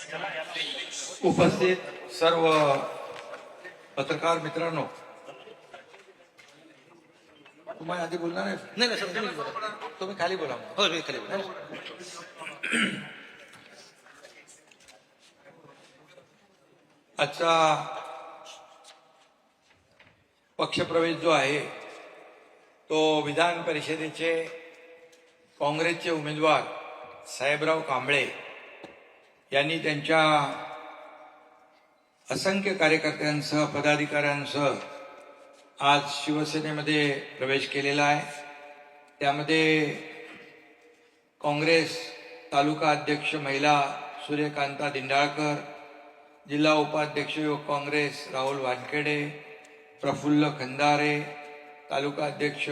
उपस्थित सर्व पत्रकार मित्रांनो, तुम्हाला आधी बोलणार आहे? नाही सर, तुम्ही खाली बोला. हो मी खाली बोला. आजचा पक्षप्रवेश जो आहे तो विधान परिषदेचे काँग्रेसचे उमेदवार साहेबराव कांबळे यांनी त्यांच्या असंख्य कार्यकर्त्यांसह पदाधिकाऱ्यांसह आज शिवसेनेमध्ये प्रवेश केलेला आहे. त्यामध्ये काँग्रेस तालुका अध्यक्ष महिला सूर्यकांता दिंडाळकर, जिल्हा उपाध्यक्ष युवक काँग्रेस राहुल वानखेडे, प्रफुल्ल खंदारे, तालुका अध्यक्ष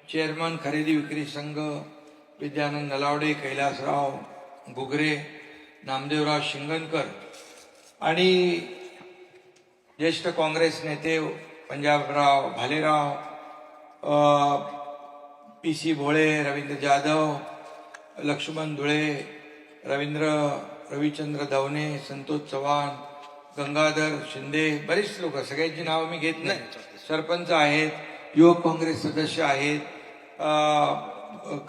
चेअरमन खरेदी विक्री संघ विद्यानंद नलावडे, कैलासराव गुगरे, नामदेवराव शिंगणकर आणि ज्येष्ठ काँग्रेस नेते पंजाबराव भालेराव, PC भोळे, रवींद्र जाधव, लक्ष्मण धुळे, रविचंद्र धवणे, संतोष चव्हाण, गंगाधर शिंदे, बरीच लोक, सगळ्यांची नावं मी घेत नाही. सरपंच आहेत, युवक काँग्रेस सदस्य आहेत,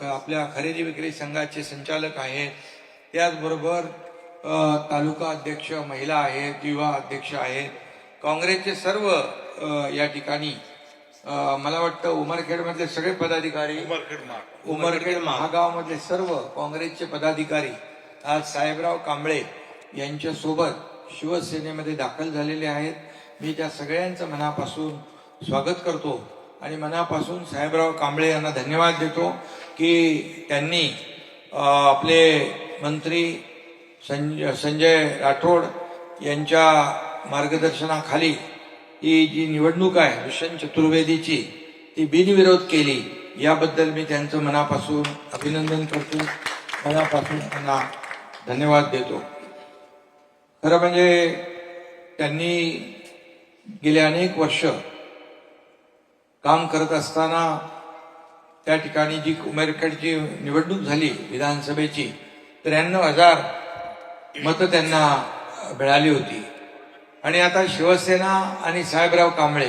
आपल्या खरेदी विक्री संघाचे संचालक आहेत, त्याचबरोबर तालुका अध्यक्ष महिला आहेत, युवा अध्यक्ष आहेत, काँग्रेसचे सर्व या ठिकाणी मला वाटतं उमरखेडमधले सगळे पदाधिकारी, उमरखेड महागावमधले सर्व काँग्रेसचे पदाधिकारी आज साहेबराव कांबळे यांच्या सोबत शिवसेनेमध्ये दाखल झालेले आहेत. मी त्या सगळ्यांचं मनापासून स्वागत करतो आणि मनापासून साहेबराव कांबळे यांना धन्यवाद देतो की त्यांनी आपले मंत्री संजय राठोड यांच्या मार्गदर्शनाखाली ही जी निवडणूक आहे दुष्यंत चतुर्वेदीची ती बिनविरोध केली. याबद्दल मी त्यांचं मनापासून अभिनंदन करतो, मनापासून त्यांना धन्यवाद देतो. खरं म्हणजे त्यांनी गेले अनेक वर्ष काम करत असताना त्या ठिकाणी जी उमरखेडची निवडणूक झाली विधानसभेची 93,000 मतं त्यांना मिळाली होती. आणि आता शिवसेना आणि साहेबराव कांबळे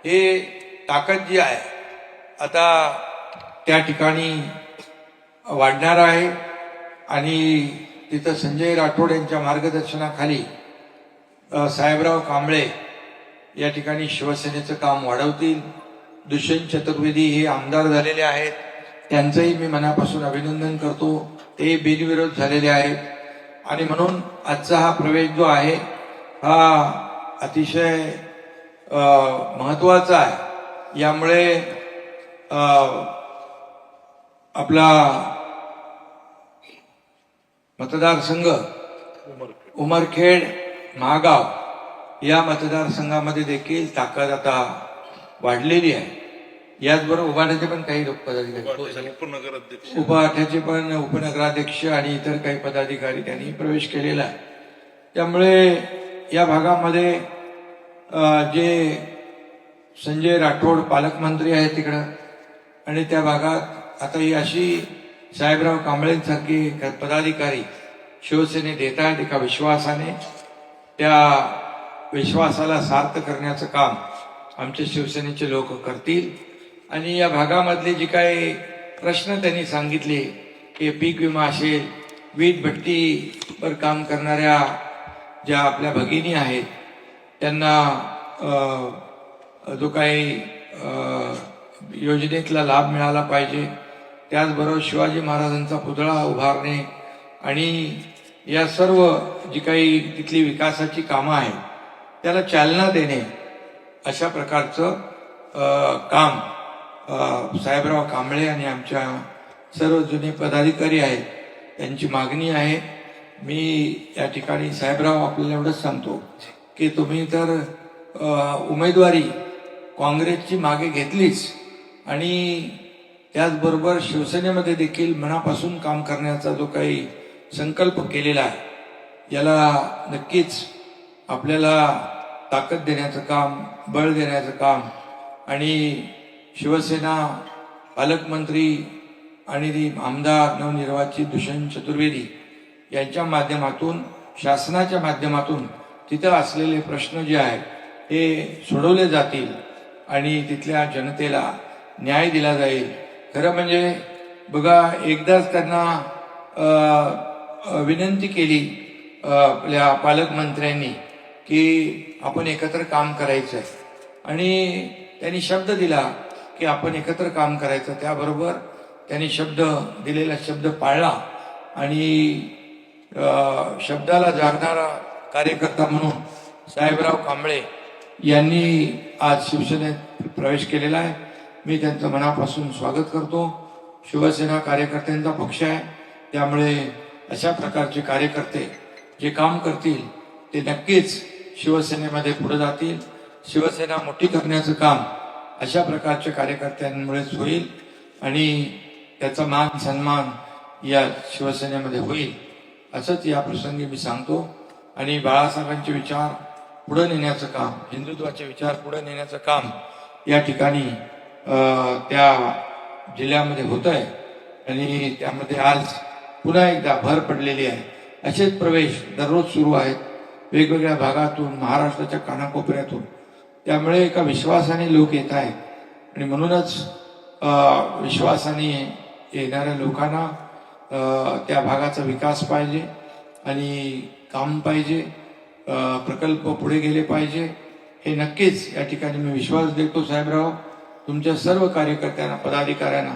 हे ताकद जी आहे आता त्या ठिकाणी वाढणार आहे आणि तिथं संजय राठोड यांच्या मार्गदर्शनाखाली साहेबराव कांबळे या ठिकाणी शिवसेनेचं काम वाढवतील. दुष्यंत चतुर्वेदी हे आमदार झालेले आहेत, त्यांचंही मी मनापासून अभिनंदन करतो. ते बिनविरोध झालेले आहेत आणि म्हणून आजचा हा प्रवेश जो आहे हा अतिशय महत्वाचा आहे. यामुळे आपला मतदारसंघ उमरखेड महागाव या मतदारसंघामध्ये देखील ताकद आता वाढलेली आहे. याचबरोबर उभाट्याचे पण काही लोक पदाधिकारी, उभाट्याचे पण उपनगराध्यक्ष आणि इतर काही पदाधिकारी त्यांनी प्रवेश केलेला आहे. त्यामुळे या भागामध्ये जे संजय राठोड पालकमंत्री आहेत तिकडं आणि त्या भागात आता ही अशी साहेबराव कांबळेंसारखी पदाधिकारी शिवसेनेत येत आहेत एका विश्वासाने. त्या विश्वासाला सार्थ करण्याचं काम आमच्या शिवसेनेचे लोक करतील. आणि या भागामधले जे काही प्रश्न त्यांनी सांगितले की पीक विमा असेल, वीट भट्टीवर काम करणाऱ्या ज्या आपल्या भगिनी आहेत त्यांना जो काही योजनेतला लाभ मिळाला पाहिजे, त्याचबरोबर शिवाजी महाराजांचा पुतळा उभारणे आणि या सर्व जी काही तिथली विकासाची कामं आहेत त्याला चालना देणे, अशा प्रकारचं काम साहेबराव कांबळे आणि आमच्या सर्व जुने पदाधिकारी आहेत त्यांची मागणी आहे. मी या ठिकाणी साहेबराव आपल्याला एवढंच सांगतो की तुम्ही तर उमेदवारी काँग्रेसची मागे घेतलीच आणि त्याचबरोबर शिवसेनेमध्ये देखील मनापासून काम करण्याचा जो काही संकल्प केलेला आहे याला नक्कीच आपल्याला ताकद देण्याचं काम, बळ देण्याचं काम आणि शिवसेना पालकमंत्री आणि आमदार नवनिर्वाचित दुष्यंत चतुर्वेदी यांच्या माध्यमातून शासनाच्या माध्यमातून तिथं असलेले प्रश्न जे आहेत हे सोडवले जातील आणि तिथल्या जनतेला न्याय दिला जाईल. खरं म्हणजे बघा, एकदाच त्यांना विनंती केली आपल्या पालकमंत्र्यांनी की आपण एकत्र काम करायचं आहे आणि त्यांनी शब्द दिला की आपण एकत्र काम करायचं. त्याबरोबर त्यांनी दिलेला शब्द पाळला आणि शब्दाला जागणारा कार्यकर्ता म्हणून साहेबराव कांबळे यांनी आज शिवसेनेत प्रवेश केलेला आहे. मी त्यांचं मनापासून स्वागत करतो. शिवसेना कार्यकर्त्यांचा पक्ष आहे, त्यामुळे अशा प्रकारचे कार्यकर्ते जे काम करतील ते नक्कीच शिवसेनेमध्ये पुढे जातील. शिवसेना मोठी करण्याचं काम अशा प्रकारच्या कार्यकर्त्यांमुळेच होईल आणि त्याचा मान सन्मान या शिवसेनेमध्ये होईल असंच या प्रसंगी मी सांगतो. आणि बाळासाहेबांचे विचार पुढे नेण्याचं काम, हिंदुत्वाचे विचार पुढे नेण्याचं काम या ठिकाणी त्या जिल्ह्यामध्ये होत आहे आणि त्यामध्ये आज पुन्हा एकदा भर पडलेली आहे. असेच प्रवेश दररोज सुरू आहेत वेगवेगळ्या भागातून, महाराष्ट्राच्या कानाकोपऱ्यातून. त्यामुळे एका विश्वासाने लोक येत आहेत आणि म्हणूनच विश्वासाने येणाऱ्या लोकांना त्या भागाचा विकास पाहिजे आणि काम पाहिजे, प्रकल्प पुढे गेले पाहिजे. हे नक्कीच या ठिकाणी मी विश्वास देतो. साहेबराव, तुमच्या सर्व कार्यकर्त्यांना, पदाधिकाऱ्यांना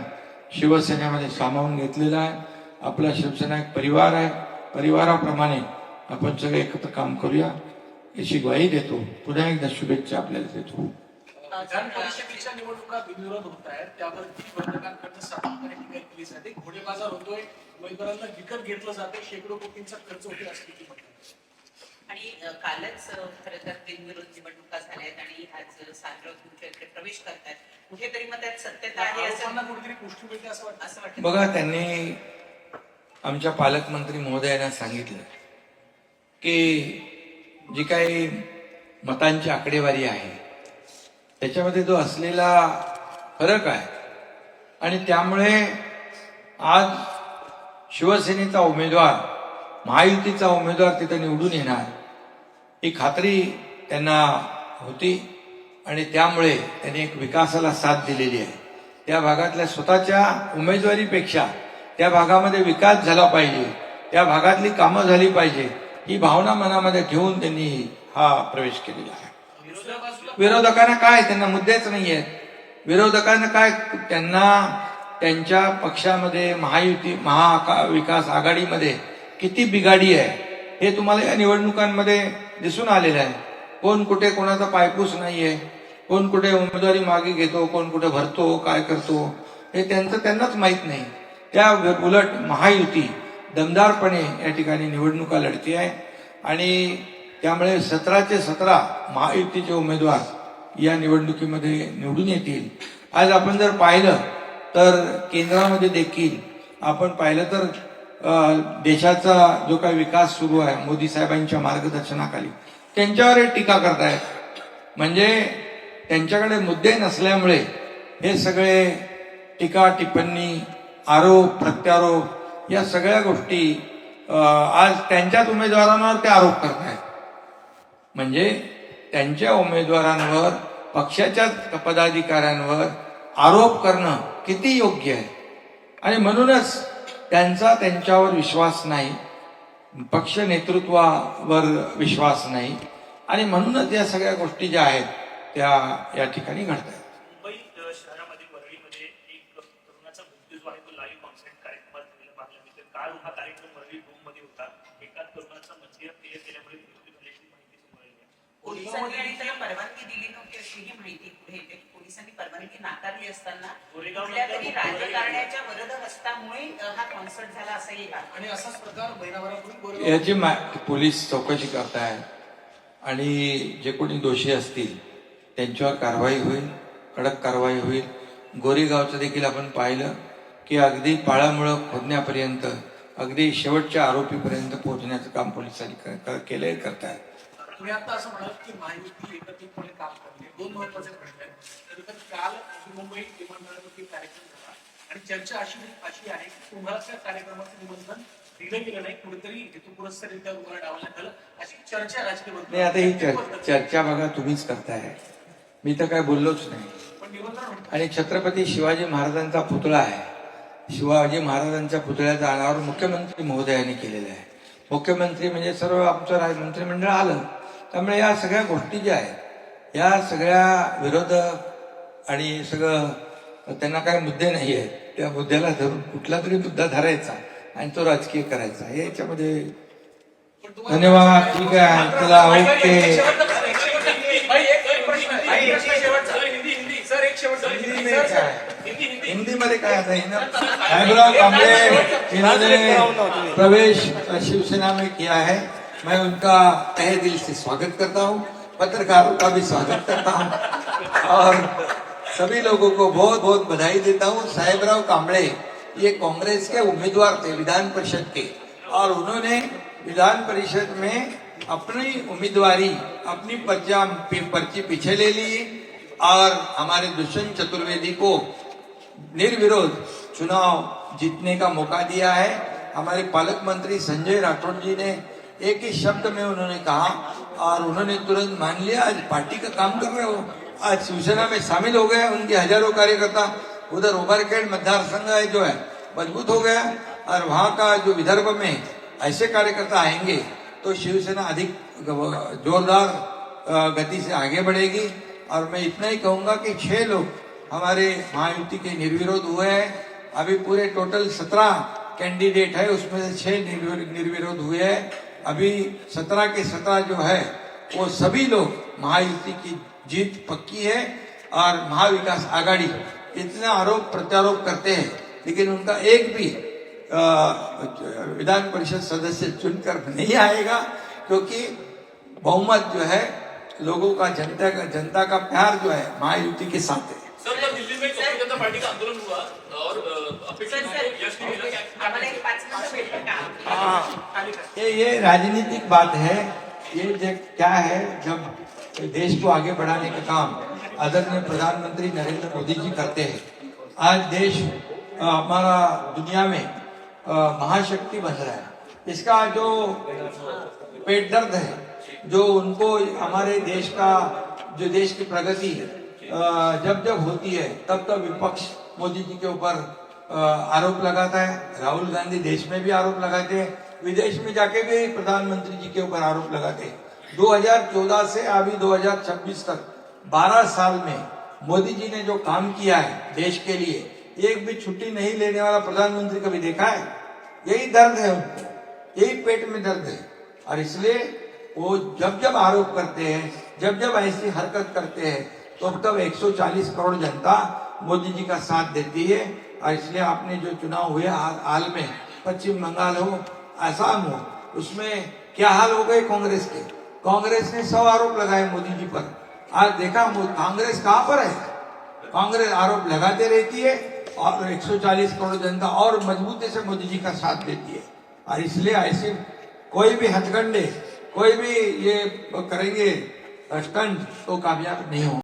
शिवसेनेमध्ये सामावून घेतलेला आहे. आपला शिवसेना एक परिवार आहे. परिवाराप्रमाणे आपण सगळे एकत्र काम करूया याची ग्वाही देतो. पुन्हा एकदा शुभेच्छा आपल्याला देतो. विधान परिषदेच्या निवडणुका बिनविरोध होत आहेत, त्यावरती विरोधकांकडून सातत्याने टीका केली जाते. घोडेबाजार होतोय, उमेदवारांना विकत घेतलं जाते, शेकडो कोटींचा खर्च होतोय असं देखील म्हणतात. आणि कालच खरं तर बिनविरोध निवडणुका झाल्यात आणि आज साजरं तुमच्या इकडे प्रवेश करतात. कुठेतरी मग त्यात सत्यता आहे असं कुठेतरी पुष्टी मिळते असं वाटतं. बघा, त्यांनी आमच्या पालकमंत्री महोदयांना सांगितलं की जी काही मतांची आकडेवारी आहे त्याच्यामध्ये जो असलेला फरक आहे आणि त्यामुळे आज शिवसेनेचा उमेदवार, महायुतीचा उमेदवार तिथे निवडून येणार ही खात्री त्यांना होती आणि त्यामुळे त्यांनी एक विकासाला साथ दिलेली आहे. त्या भागातल्या स्वतःच्या उमेदवारीपेक्षा त्या भागामध्ये विकास झाला पाहिजे, त्या भागातली कामं झाली पाहिजे ही भावना मनामध्ये ठेवून त्यांनी हा प्रवेश केलेला आहे. विरोधकांना काय, त्यांना मुद्देच नाही आहेत. विरोधकांना काय, त्यांना त्यांच्या पक्षामध्ये महायुती, महाविकास आघाडीमध्ये किती बिघाडी आहे हे तुम्हाला या निवडणुकांमध्ये दिसून आलेलं आहे. कोण कुठे कोणाचा पायपूस नाहीये, कोण कुठे उमेदवारी मागे घेतो, कोण कुठे भरतो, काय करतो हे त्यांनाच माहीत नाही. त्या उलट महायुती दमदारपणे या ठिकाणी निवडणुका लढती आहे आणि त्यामुळे 17चे 17 महायुतीचे उमेदवार या निवडणुकीमध्ये निवडून येतील. आज आपण जर पाहिलं तर केंद्रामध्ये देखील आपण पाहिलं तर देशाचा जो काही विकास सुरू आहे मोदी साहेबांच्या मार्गदर्शनाखाली त्यांच्यावर टीका करतायत. म्हणजे त्यांच्याकडे मुद्दे नसल्यामुळे हे सगळे टीका टिप्पणी, आरोप प्रत्यारोप या सगळ्या गोष्टी आज त्यांच्याच उमेदवारांवर ते आरोप करतायत. म्हणजे त्यांच्या उमेदवारांवर, पक्षाच्या पदाधिकाऱ्यांवर आरोप करणं किती योग्य आहे आणि म्हणूनच त्यांच्यावर विश्वास नाही, पक्ष नेतृत्वावर विश्वास नाही आणि म्हणूनच या सगळ्या गोष्टी ज्या आहेत त्या या ठिकाणी घडतात. मुंबई शहरामध्ये वरळीमध्ये एक तरुणाचा मृत्यू जो आहे तो लाईव्ह कॉन्सर्ट कार्यक्रमात झालेला पाहिला मिळते. काल हा कार्यक्रम वरळी रूम मध्ये होता. एका तरुणाचा मद्य पेय केल्यामुळे मृत्यू झाल्याची माहिती समोर आली आहे. पोलिसांनी आणि त्याला परवानगी दिली नव्हती अशी ही माहिती पुढे येते. पोलिसांनी परवानगी नाकारली असताना कुठल्या तरी राजकारण्याच्या वरदहस्तामुळे हा कॉन्सर्ट झाला असंही आणि असाच प्रकार महिनाभरापूर्वी याची पोलीस चौकशी करतायत आणि जे कोणी दोषी असतील त्यांच्यावर कारवाई होईल, कडक कारवाई होईल. गोरेगावचं देखील आपण पाहिलं की अगदी पाळामुळं खोदण्यापर्यंत, अगदी शेवटच्या आरोपीपर्यंत पोहोचण्याचं काम पोलिसांनी केलंय, करतायत. तुम्ही आता असं म्हणाल की महायुती एकत्रितपणे काम करते. दोन महत्वाचे प्रश्न आहेत. तर काल मुंबई विमानतळावरती कार्यक्रम झाला आणि चर्चा अशी आहे की तुम्हाला त्या कार्यक्रमाचं निमंत्रण दिलं गेलं नाही, कुठेतरी हेतुपुरस्सररित्या तुम्हाला डावलण्यात आलं, अशी चर्चा राजकीय वर्तुळात. नाही, आता ही चर्चा बघा तुम्हीच करताय, मी तर काय बोललोच नाही. पण निबंधन म्हणतो. आणि छत्रपती शिवाजी महाराजांचा पुतळा आहे, शिवाजी महाराजांच्या पुतळ्याचं अनावरण मुख्यमंत्री महोदयांनी केलेलं आहे. मुख्यमंत्री म्हणजे सर्व आमचं मंत्रिमंडळ आलं. त्यामुळे या सगळ्या गोष्टी ज्या आहेत, या सगळ्या विरोधक आणि सगळं त्यांना काय मुद्दे नाही आहेत, त्या मुद्द्याला धरून कुठला तरी मुद्दा धरायचा आणि तो राजकीय करायचा, हे याच्यामध्ये. पण तुम्हाला- धन्यवाद, ठीक आहे, चला, ओके. हिंदी मध्ये काय आता साहेबराव कांबळे इन्होंने प्रवेश शिवसेना में किया है, मैं उनका तहे दिल से स्वागत करता हूँ, पत्रकारों का भी स्वागत करता हूँ और सभी लोगों को बहुत बहुत बधाई देता हूँ. साहेबराव कांबळे ये कांग्रेस के उम्मीदवार थे विधान परिषद के, और उन्होंने विधान परिषद में अपनी उम्मीदवारी, अपनी पर्ची पीछे ले ली और हमारे दुष्यंत चतुर्वेदी को निर्विरोध चुनाव जीतने का मौका दिया है. हमारे पालक मंत्री संजय राठौड़ जी ने एक ही शब्द में उन्होंने कहा और उन्होंने तुरंत मान लिया, आज पार्टी का काम कर रहे हो, आज शिवसेना में शामिल हो गए. उनके हजारों कार्यकर्ता उधर उमरखेड़ मतदार संघ है जो है मजबूत हो गया, और वहां का जो विदर्भ में ऐसे कार्यकर्ता आएंगे तो शिवसेना अधिक जोरदार गति से आगे बढ़ेगी. और मैं इतना ही कहूंगा कि 6 लोग हमारे महायुति के निर्विरोध हुए हैं. अभी पूरे टोटल 17 कैंडिडेट है, उसमें से 6 निर्विरोध हुए हैं. अभी 17 के 17 जो है वो सभी लोग महायुति की जीत पक्की है. और महाविकास आघाड़ी इतना आरोप प्रत्यारोप करते हैं, लेकिन उनका एक भी विधान परिषद सदस्य चुनकर नहीं आएगा, क्योंकि बहुमत जो है लोगों का, जनता का प्यार जो है महायुति के साथ है. सर, जब दिल्ली में कांग्रेस जनता पार्टी का आंदोलन हुआ और अपेक्षित यश नहीं मिला, क्या- आम्हाला एक 5 मिनिटं भेटलं का? ये राजनीतिक बात है. ये क्या है, जब देश को आगे बढ़ाने का काम आदरणीय प्रधानमंत्री नरेंद्र मोदी जी करते हैं, आज देश हमारा दुनिया में महाशक्ति बन रहा है. इसका जो पेट दर्द है, जो उनको हमारे देश का, जो देश की प्रगति जब जब होती है तब तब विपक्ष मोदी जी के ऊपर आरोप लगाता है. राहुल गांधी देश में भी आरोप लगाते हैं, विदेश में जाके भी प्रधानमंत्री जी के ऊपर आरोप लगाते हैं. 2014 से अभी 2026 तक 12 साल में मोदी जी ने जो काम किया है देश के लिए, एक भी छुट्टी नहीं लेने वाला प्रधानमंत्री कभी देखा है? यही दर्द है उनको, यही पेट में दर्द है. और इसलिए वो जब जब आरोप करते हैं, जब जब ऐसी हरकत करते हैं, तो तब 140 करोड़ जनता मोदी जी का साथ देती है. और इसलिए आपने जो चुनाव हुए हाल में, पश्चिम बंगाल हो, असम हो, उसमें क्या हाल हो गए कांग्रेस के. कांग्रेस ने 100 आरोप लगाए मोदी जी पर. आज देखा कांग्रेस कहां पर है? कांग्रेस आरोप लगाते रहती है और 140 करोड़ जनता और मजबूती से मोदी जी का साथ देती है. और इसलिए ऐसे कोई भी हथकंडे, कोई भी ये करेंगे स्टंट, तो कामयाब नहीं हो.